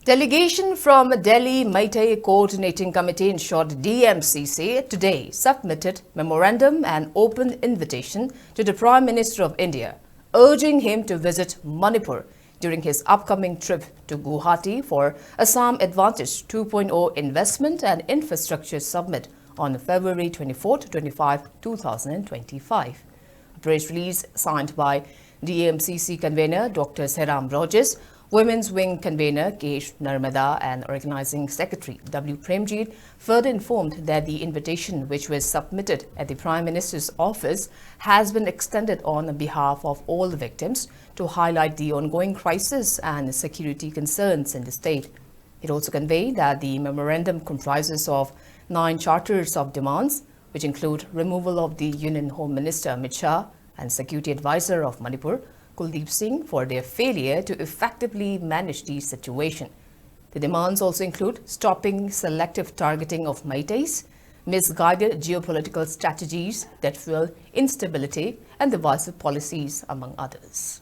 Delegation from Delhi Meitei Coordinating Committee, in short DMCC, today submitted memorandum and open invitation to the Prime Minister of India, urging him to visit Manipur during his upcoming trip to Guwahati for Assam Advantage 2.0 Investment and Infrastructure Summit on February 24-25, 2025. A press release signed by DMCC convener Dr. Seram Rogers, Women's Wing convener K. Narmada and Organizing Secretary W. Premjit further informed that the invitation, which was submitted at the Prime Minister's office, has been extended on behalf of all the victims to highlight the ongoing crisis and security concerns in the state. It also conveyed that the memorandum comprises of 9 charters of demands, which include removal of the Union Home Minister Amit Shah and Security Advisor of Manipur, Kuldeep Singh, for their failure to effectively manage the situation. The demands also include stopping selective targeting of Meiteis, misguided geopolitical strategies that fuel instability, and divisive policies, among others.